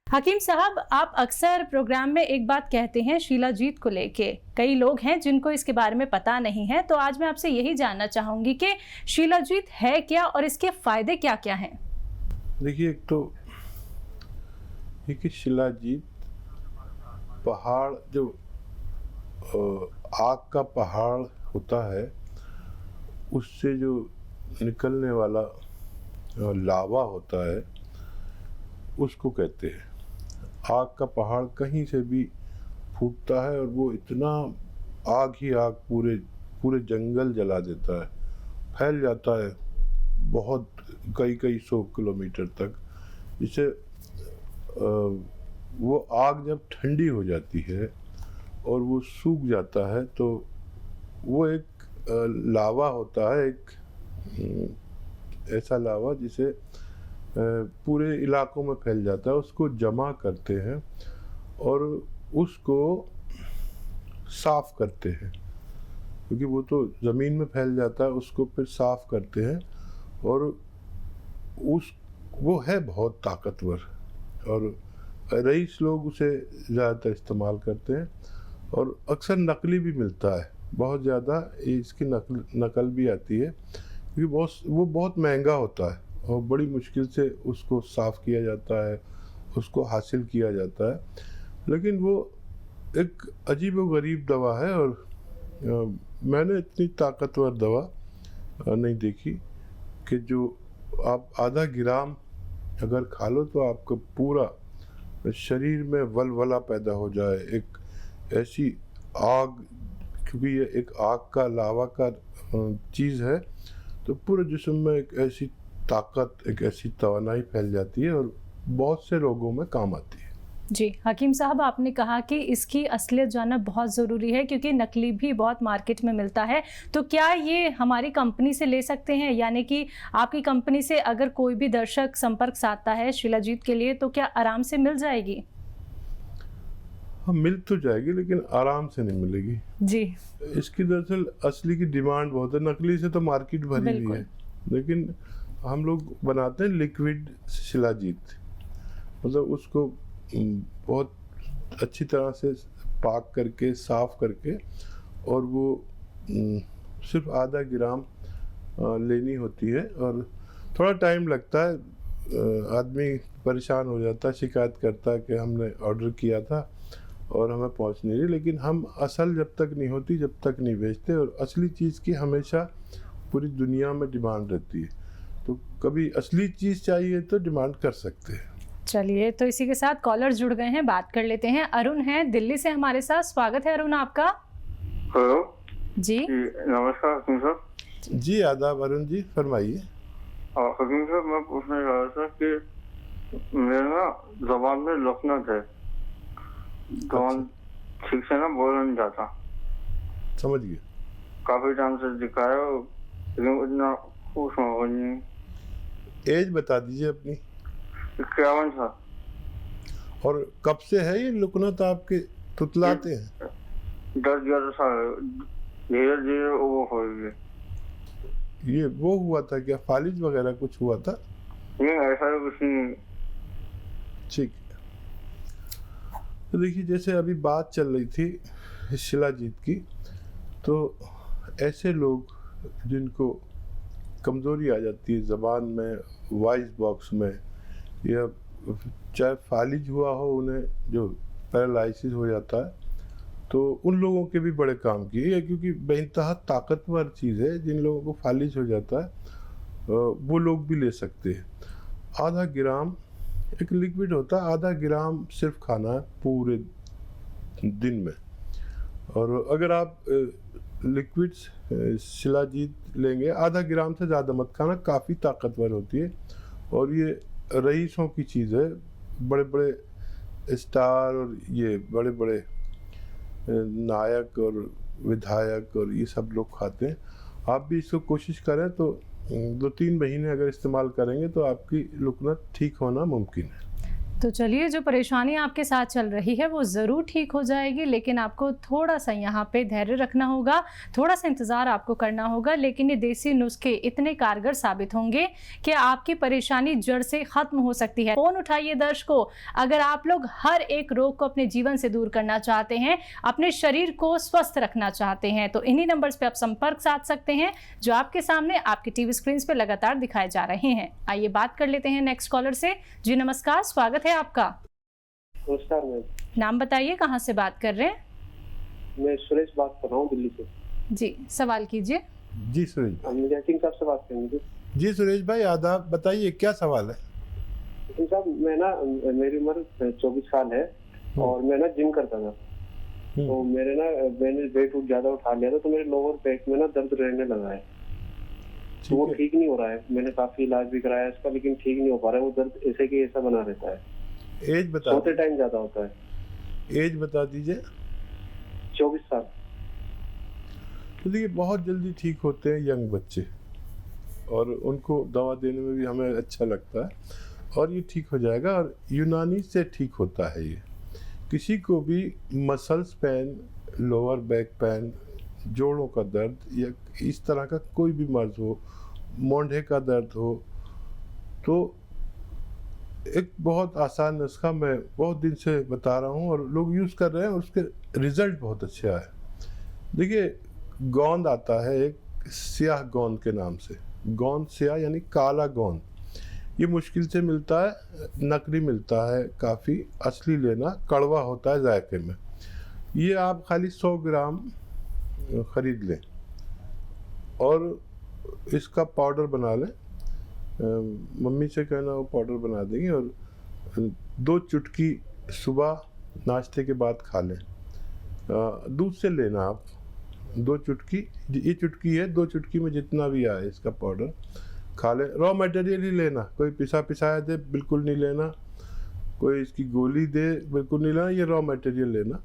हकीम साहब, आप अक्सर प्रोग्राम में एक बात कहते हैं शिलाजीत को लेके। कई लोग हैं जिनको इसके बारे में पता नहीं है, तो आज मैं आपसे यही जानना चाहूंगी कि शिलाजीत है क्या और इसके फायदे क्या क्या हैं। देखिए, एक तो ये कि शिलाजीत पहाड़ जो आग का पहाड़ होता है, उससे जो निकलने वाला लावा होता है उसको कहते हैं। आग का पहाड़ कहीं से भी फूटता है और वो इतना आग ही आग पूरे पूरे जंगल जला देता है, फैल जाता है बहुत कई 100 किलोमीटर तक। जिसे वो आग जब ठंडी हो जाती है और वो सूख जाता है तो वो एक लावा होता है, एक ऐसा लावा जिसे पूरे इलाकों में फैल जाता है। उसको जमा करते हैं और उसको साफ करते हैं, क्योंकि वो तो ज़मीन में फैल जाता है। उसको फिर साफ करते हैं और वो है बहुत ताकतवर, और रईस लोग उसे ज़्यादातर इस्तेमाल करते हैं। और अक्सर नकली भी मिलता है, बहुत ज़्यादा इसकी नकल भी आती है, क्योंकि वो बहुत महंगा होता है और बड़ी मुश्किल से उसको साफ़ किया जाता है, उसको हासिल किया जाता है। लेकिन वो एक अजीब व गरीब दवा है, और मैंने इतनी ताकतवर दवा नहीं देखी कि जो आप आधा ग्राम अगर खा लो तो आपका पूरा शरीर में वलवला पैदा हो जाए। एक ऐसी आग, क्योंकि ये एक आग का लावा का चीज़ है, तो पूरे जिस्म में एक ऐसी ताकत, एक ऐसी तवानाई फैल जाती है और बहुत से रोगों में काम आती है। जी हकीम साहब, आपने कहा कि इसकी असलियत जानना बहुत ज़रूरी है, क्योंकि नकली भी बहुत मार्केट में मिलता है। तो क्या ये हमारी कंपनी से ले सकते हैं, यानी कि आपकी कंपनी से अगर कोई भी दर्शक संपर्क साधता है शिलाजीत के लिए, तो क्या आराम से मिल जाएगी? हाँ, मिल तो जाएगी, लेकिन आराम से नहीं मिलेगी जी। इसकी दरअसल असली की डिमांड बहुत है, नकली से तो मार्केट भरी हुई है। लेकिन हम लोग बनाते हैं लिक्विड शिलाजीत, मतलब उसको बहुत अच्छी तरह से पाक करके साफ करके, और वो सिर्फ आधा ग्राम लेनी होती है। और थोड़ा टाइम लगता है, आदमी परेशान हो जाता है, शिकायत करता है कि हमने ऑर्डर किया था और हमें पहुंच नहीं रही। लेकिन हम असल जब तक नहीं होती जब तक नहीं बेचते, और असली चीज़ की हमेशा पूरी दुनिया में डिमांड रहती है। तो कभी असली चीज़ चाहिए तो डिमांड कर सकते हैं। चलिए, तो इसी के साथ कॉलर जुड़ गए हैं, बात कर लेते हैं। अरुण हैं दिल्ली से हमारे साथ। स्वागत है अरुण आपका। हेलो जी नमस्कार हकीम साहब। जी आदाब अरुण जी, फरमाइए। हकीम साहब, मैं पूछना चाह रहा था कि मेरे ना जबान में लखनत है, जबान ठीक से ना बोला नहीं जाता। समझ गए। काफी टाइम से दिखाया, लेकिन इतना खुश नहीं। एज बता दीजिए अपनी। 51 था। और कब से है ये लुकनत आपके, तुतलाते हैं? 10-11 साल, धीरे धीरे वो हो गई। ये वो हुआ था क्या, फालिज वगैरह कुछ हुआ था? नहीं, ऐसा कुछ नहीं। ठीक है। तो देखिए, जैसे अभी बात चल रही थी शिलाजीत की, तो ऐसे लोग जिनको कमज़ोरी आ जाती है ज़बान में, वॉइस बॉक्स में, या चाहे फालिज हुआ हो, उन्हें जो पैरालिसिस हो जाता है, तो उन लोगों के भी बड़े काम की है, क्योंकि बेइंतहा ताकतवर चीज़ है। जिन लोगों को फालिज हो जाता है वो लोग भी ले सकते हैं। आधा ग्राम एक लिक्विड होता है, आधा ग्राम सिर्फ खाना है पूरे दिन में। और अगर आप लिक्विड शिलाजीत लेंगे, आधा ग्राम से ज़्यादा मत खाना, काफ़ी ताकतवर होती है। और ये रईसों की चीज़ है, बड़े बड़े स्टार और ये बड़े बड़े नायक और विधायक और ये सब लोग खाते हैं। आप भी इसको कोशिश करें तो 2-3 महीने अगर इस्तेमाल करेंगे तो आपकी लुकनत ठीक होना मुमकिन है। तो चलिए, जो परेशानी आपके साथ चल रही है वो ज़रूर ठीक हो जाएगी, लेकिन आपको थोड़ा सा यहाँ पे धैर्य रखना होगा, थोड़ा सा इंतज़ार आपको करना होगा। लेकिन ये देसी नुस्खे इतने कारगर साबित होंगे कि आपकी परेशानी जड़ से ख़त्म हो सकती है। फ़ोन उठाइए दर्शकों, अगर आप लोग हर एक रोग को अपने जीवन से दूर करना चाहते हैं, अपने शरीर को स्वस्थ रखना चाहते हैं, तो इन्हीं नंबर्स पर आप संपर्क साध सकते हैं जो आपके सामने आपकी टीवी स्क्रीन पर लगातार दिखाए जा रहे हैं। आइए बात कर लेते हैं नेक्स्ट कॉलर से। जी नमस्कार, स्वागत है आपका। नमस्कार मैम। नाम बताइए, कहाँ से बात कर रहे हैं? मैं सुरेश बात कर रहा हूँ दिल्ली से। जी, सवाल कीजिए। जी सुरेश, मुझे सिंह साहब से बात करनी थी। जी सुरेश भाई आदाब, बताइए क्या सवाल है? सिंह साहब, मैं ना, मेरी उम्र 24 साल है और मैं ना जिम करता था। तो मैंने वेट ज्यादा उठा लिया था, तो मेरे लोअर बैक में ना दर्द रहने लगा है। तो वो ठीक नहीं हो रहा है। मैंने काफी इलाज भी कराया इसका, लेकिन ठीक नहीं हो पा रहा है। वो दर्द ऐसे की ऐसा बना रहता है। एज बता, सोते टाइम ज्यादा होता है। एज बता दीजिए। 24 साल। तो देखिए, बहुत जल्दी ठीक होते हैं यंग बच्चे, और उनको दवा देने में भी हमें अच्छा लगता है, और ये ठीक हो जाएगा। और यूनानी से ठीक होता है ये। किसी को भी muscles pain, lower back pain, जोड़ों का दर्द या इस तरह का कोई भी मर्ज हो, मोंढे का दर्द हो, तो एक बहुत आसान नुस्खा मैं बहुत दिन से बता रहा हूँ और लोग यूज़ कर रहे हैं, और उसके रिज़ल्ट बहुत अच्छे आए। देखिए, गोंद आता है एक स्याह गोंद के नाम से। गोंद स्याह यानी काला गोंद। ये मुश्किल से मिलता है, नकली मिलता है काफ़ी। असली लेना, कड़वा होता है जायके में। ये आप खाली 100 ग्राम ख़रीद लें और इसका पाउडर बना लें। मम्मी से कहना वो पाउडर बना देंगे, और 2 चुटकी सुबह नाश्ते के बाद खा लें। दूध से लेना आप 2 चुटकी, ये चुटकी है, 2 चुटकी में जितना भी आए इसका पाउडर खा लें। रॉ मटेरियल ही लेना, कोई पिसाया दे बिल्कुल नहीं लेना, कोई इसकी गोली दे बिल्कुल नहीं लेना, ये रॉ मटेरियल लेना।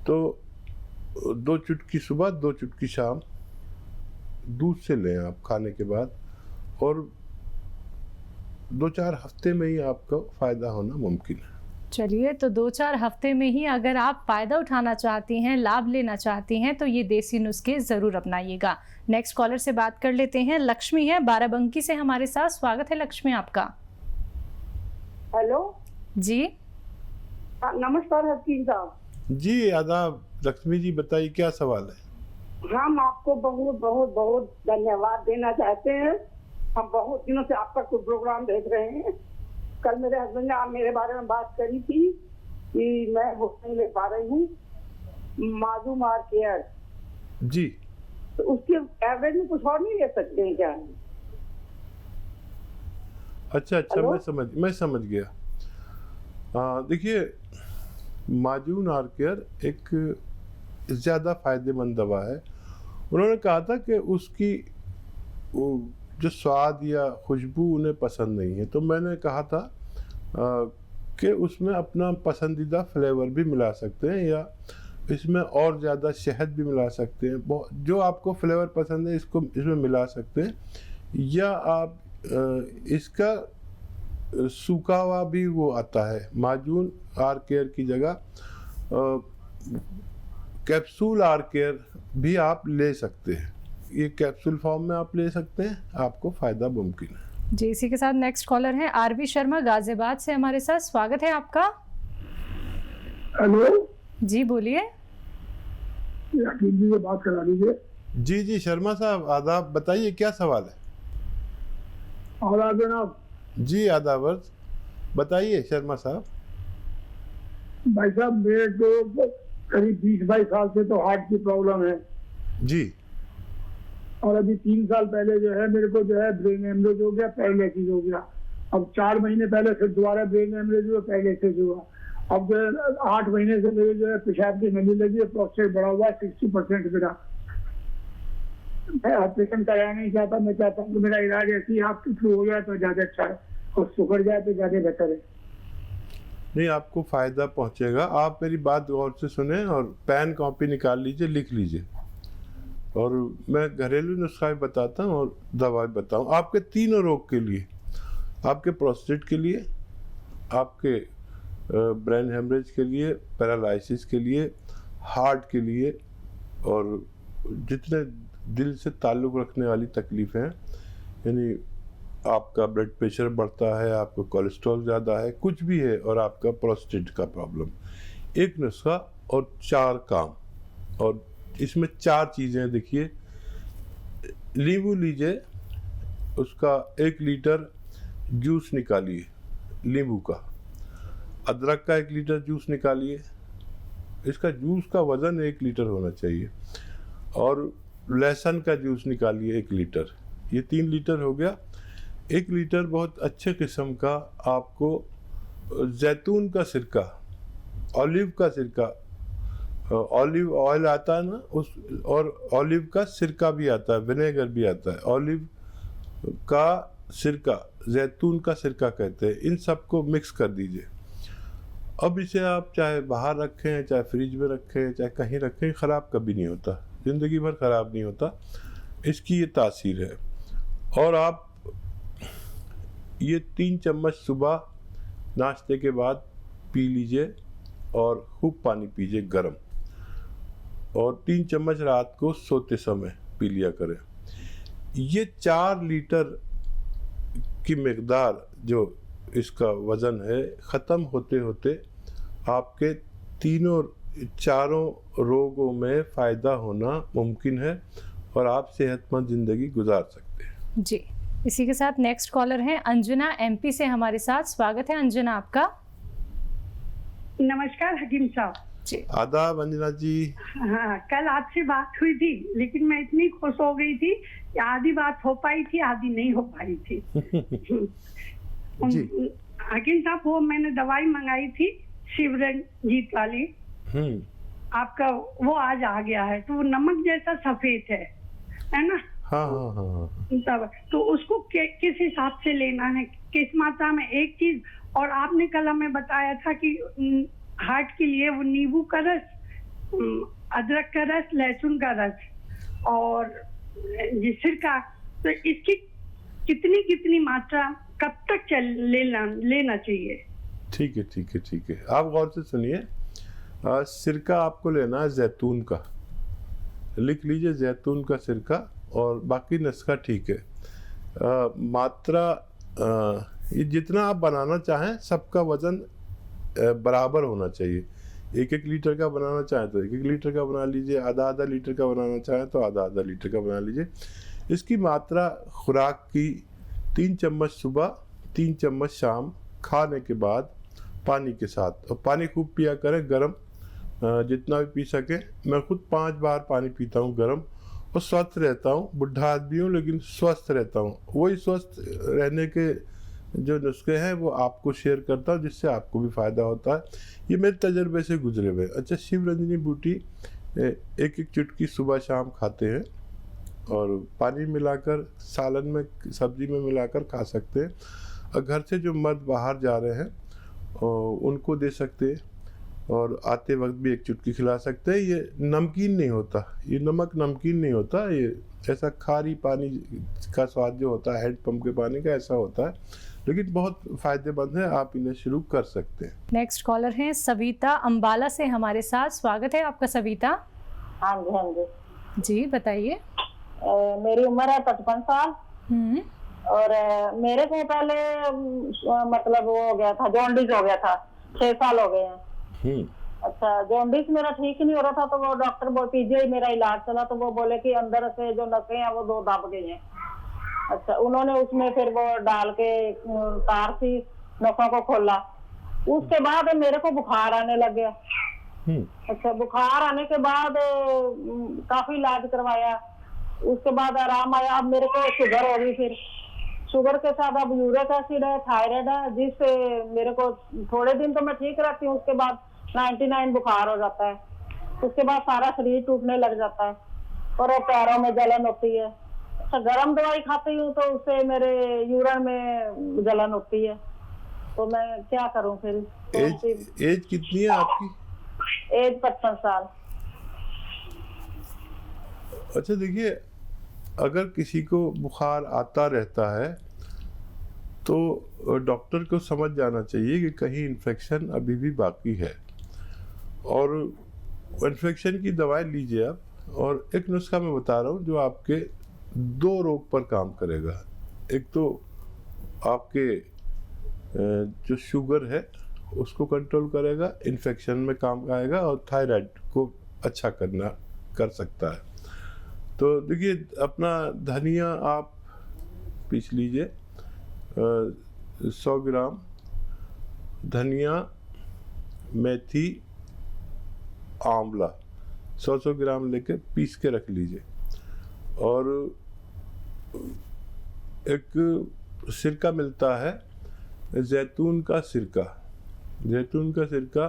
तो 2 चुटकी सुबह, 2 चुटकी शाम दूध से लें आप खाने के बाद, और 2-4 हफ्ते में ही आपको फ़ायदा होना मुमकिन है। चलिए, तो 2-4 हफ्ते में ही अगर आप फ़ायदा उठाना चाहती हैं, लाभ लेना चाहती हैं, तो ये देसी नुस्खे ज़रूर अपनाइएगा। नेक्स्ट कॉलर से बात कर लेते हैं। लक्ष्मी है बाराबंकी से हमारे साथ। स्वागत है लक्ष्मी आपका। हेलो जी नमस्कार हकीम साहब। जी आदाब। लक्ष्मी जी बताइए क्या सवाल है? हम आपको बहुत बहुत बहुत धन्यवाद देना चाहते हैं। हम बहुत दिनों से आपका कोई प्रोग्राम देख रहे हैं। कल मेरे हस्बैंड ने आप मेरे बारे में बात करी थी कि मैं वो नहीं ले पा रही हूँ माजू मार केयर जी। तो उसके एवरेज में कुछ और नहीं ले सकते हैं क्या? अच्छा, मैं समझ गया। देखिए, माजून आर केयर एक ज़्यादा फ़ायदेमंद दवा है। उन्होंने कहा था कि उसकी जो स्वाद या खुशबू उन्हें पसंद नहीं है, तो मैंने कहा था कि उसमें अपना पसंदीदा फ्लेवर भी मिला सकते हैं, या इसमें और ज़्यादा शहद भी मिला सकते हैं। जो आपको फ्लेवर पसंद है इसमें मिला सकते हैं, या आप इसका सूखा हुआ भी वो आता है। माजून आर केयर की जगह कैप्सूल आर केयर भी आप ले सकते हैं। ये कैप्सूल फॉर्म में आप ले सकते हैं, आपको फ़ायदा मुमकिन है। जी, इसी के साथ नेक्स्ट कॉलर हैं आरवी शर्मा गाजियाबाद से हमारे साथ। स्वागत है आपका। हेलो जी बोलिए। हकीम जी से बात करा दीजिए। जी जी शर्मा साहब आदाब, बताइए क्या सवाल है? आदाब जनाब। जी आदाब, बताइए शर्मा साहब। भाई साहब, मेरे को करीब 20-22 साल से तो हार्ट की प्रॉब्लम है जी। और अभी 3 साल पहले जो है मेरे को जो है ब्रेन हेमरेज हो गया, पैरालिसिस हो गया। अब 4 महीने पहले फिर दोबारा ब्रेन हेमरेज हुआ, पैरालिसिस हुआ। अब जो है 8 महीने से मेरे जो है पेशाब की नली लगी है, प्रोस्टेट बढ़ा हुआ है 60% मेरा। मैं ऑपरेशन कराया नहीं चाहता, मैं चाहता हूँ कि मेरा इलाज ऐसे ही आपके थ्रू हो जाए तो ज़्यादा अच्छा है, और सुधर जाए तो ज़्यादा बेहतर है। नहीं, आपको फ़ायदा पहुंचेगा। आप मेरी बात गौर से सुने और पेन कॉपी निकाल लीजिए, लिख लीजिए, और मैं घरेलू नुस्खा भी बताता हूँ और दवा भी बताऊँ आपके तीनों रोग के लिए। आपके प्रोस्टेट के लिए, आपके ब्रेन हेमरेज के लिए, पैरालिसिस के लिए, हार्ट के लिए और जितने दिल से ताल्लुक़ रखने वाली तकलीफ़ें हैं, यानी आपका ब्लड प्रेशर बढ़ता है, आपका कोलेस्ट्रॉल ज़्यादा है, कुछ भी है, और आपका प्रोस्टेट का प्रॉब्लम, एक नुस्खा और 4 काम। और इसमें 4 चीज़ें देखिए, नींबू लीजिए, उसका 1 लीटर जूस निकालिए नींबू का, अदरक का 1 लीटर जूस निकालिए, इसका जूस का वज़न 1 लीटर होना चाहिए, और लहसुन का जूस निकालिए 1 लीटर, ये 3 लीटर हो गया। 1 लीटर बहुत अच्छे किस्म का आपको जैतून का सिरका, ऑलिव का सिरका, ऑलिव ऑयल आता है ना उस, और ऑलिव का सिरका भी आता है, विनेगर भी आता है, ऑलिव का सिरका, जैतून का सिरका कहते हैं, इन सबको मिक्स कर दीजिए। अब इसे आप चाहे बाहर रखें, चाहे फ्रिज में रखें, चाहे कहीं रखें, ख़राब कभी नहीं होता, ज़िंदगी भर ख़राब नहीं होता, इसकी ये तासीर है। और आप ये 3 चम्मच सुबह नाश्ते के बाद पी लीजिए, और खूब पानी पीजिए गर्म, और 3 चम्मच रात को सोते समय पी लिया करें। ये 4 लीटर की मिकदार जो इसका वज़न है, ख़त्म होते होते आपके चारों रोगों में फ़ायदा होना मुमकिन है, और आप सेहतमंद ज़िंदगी गुजार सकते हैं। जी, इसी के साथ नेक्स्ट कॉलर हैं अंजना एमपी से हमारे साथ। स्वागत है अंजना आपका। नमस्कार हकीम साहब जी। आदाब अंजना जी। हाँ, कल आपसे बात हुई थी, लेकिन मैं इतनी खुश हो गई थी कि आधी बात हो पाई थी, आधी नहीं हो पाई थी। जी। हकीम साहब, वो मैंने दवाई मंगाई थी शिवरंजीत वाली, आपका वो आज आ गया है, तो वो नमक जैसा सफेद है ना? हाँ हाँ हाँ। तब तो उसको किस हिसाब से लेना है, किस मात्रा में? एक चीज और, आपने कल हमें बताया था कि हार्ट के लिए वो नींबू का रस, अदरक का रस, लहसुन का रस और सिरका, तो इसकी कितनी कितनी मात्रा कब तक लेना चाहिए? ठीक है ठीक है ठीक है, आप गौर से सुनिए। सिरका आपको लेना है जैतून का, लिख लीजिए जैतून का सिरका, और बाकी नुस्खा ठीक है। मात्रा ये जितना आप बनाना चाहें, सबका वज़न बराबर होना चाहिए। 1-1 लीटर का बनाना चाहें तो 1-1 लीटर का बना लीजिए, आधा लीटर का बनाना चाहें तो आधा लीटर का बना लीजिए। इसकी मात्रा खुराक की 3 चम्मच सुबह, 3 चम्मच शाम, खाने के बाद पानी के साथ, और पानी खूब पिया करें गर्म, जितना भी पी सके। मैं खुद 5 बार पानी पीता हूँ गर्म, और स्वस्थ रहता हूँ। बुढ़ा आदमी हूँ लेकिन स्वस्थ रहता हूँ। वही स्वस्थ रहने के जो नुस्खे हैं वो आपको शेयर करता हूँ, जिससे आपको भी फ़ायदा होता है। ये मेरे तजर्बे से गुजरे हुए। अच्छा, शिवरंजनी बूटी 1-1 चुटकी सुबह शाम खाते हैं, और पानी मिलाकर, सालन में, सब्जी में मिलाकर खा सकते हैं। और घर से जो मर्द बाहर जा रहे हैं उनको दे सकते हैं, और आते वक्त भी 1 चुटकी खिला सकते हैं। ये नमकीन नहीं होता, ये नमक नमकीन नहीं होता, ये ऐसा खारी पानी का स्वाद जो होता है हैंडपम्प के पानी का, ऐसा होता है, लेकिन बहुत फ़ायदेमंद है। आप इन्हें शुरू कर सकते हैं। नेक्स्ट कॉलर हैं सविता अंबाला से हमारे साथ। स्वागत है आपका सविता। हाँ जी, हाँ जी जी, बताइए। मेरी उम्र है 55 साल, और मेरे को पहले मतलब वो हो गया था, जॉन्डिस हो गया था, 6 साल हो गए हैं। अच्छा, जॉन्डिस मेरा ठीक नहीं हो रहा था, तो वो डॉक्टर पीजीआई मेरा इलाज चला, तो वो बोले कि अंदर से जो नसें हैं वो 2 दब गई हैं। अच्छा, उन्होंने उसमें फिर वो डाल के तार सी नसों को खोला, उसके बाद मेरे को बुखार आने लग गया। अच्छा, बुखार आने के बाद काफी इलाज करवाया, उसके बाद आराम आया। अब मेरे को शुगर हो गई, फिर शुगर के साथ अब यूरिक एसिड है, थायराइड है, जिससे मेरे को थोड़े दिन तो मैं ठीक रहती हूँ, उसके बाद 99 बुखार हो जाता है। उसके बाद सारा शरीर टूटने लग जाता है, और वो पैरों में जलन होती है। अच्छा, गर्म दवाई खाती हूँ तो उससे मेरे यूरिन में जलन होती है, तो मैं क्या करूँ फिर? एज कितनी है आपकी? एज 55 साल। अच्छा, देखिए, अगर किसी को बुखार आता रहता है तो डॉक्टर को समझ जाना चाहिए कि कहीं इन्फेक्शन अभी भी बाकी है, और इन्फेक्शन की दवाई लीजिए आप। और एक नुस्खा मैं बता रहा हूँ जो आपके 2 रोग पर काम करेगा। एक तो आपके जो शुगर है उसको कंट्रोल करेगा, इन्फेक्शन में काम आएगा, और थायराइड को अच्छा कर सकता है। तो देखिए, अपना धनिया आप पीस लीजिए, 100 ग्राम धनिया, मेथी, आंवला 100 ग्राम लेके पीस के रख लीजिए। और एक सिरका मिलता है, जैतून का सिरका। जैतून का सिरका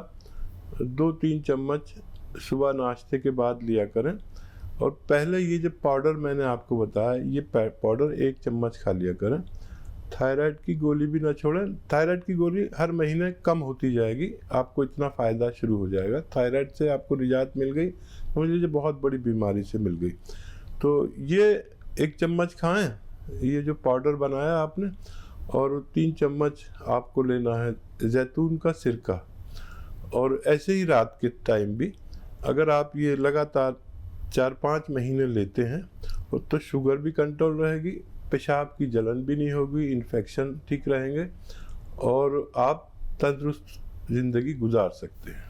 2-3 चम्मच सुबह नाश्ते के बाद लिया करें। और पहले ये जो पाउडर मैंने आपको बताया, ये पाउडर 1 चम्मच खा लिया करें। थायराइड की गोली भी ना छोड़ें। थायराइड की गोली हर महीने कम होती जाएगी, आपको इतना फ़ायदा शुरू हो जाएगा। थायराइड से आपको निजात मिल गई, समझ लीजिए बहुत बड़ी बीमारी से मिल गई। तो ये 1 चम्मच खाएं, ये जो पाउडर बनाया आपने, और 3 चम्मच आपको लेना है जैतून का सिरका। और ऐसे ही रात के टाइम भी अगर आप ये लगातार 4-5 महीने लेते हैं तो शुगर भी कंट्रोल रहेगी, पेशाब की जलन भी नहीं होगी, इन्फेक्शन ठीक रहेंगे, और आप तंदुरुस्त ज़िंदगी गुजार सकते हैं।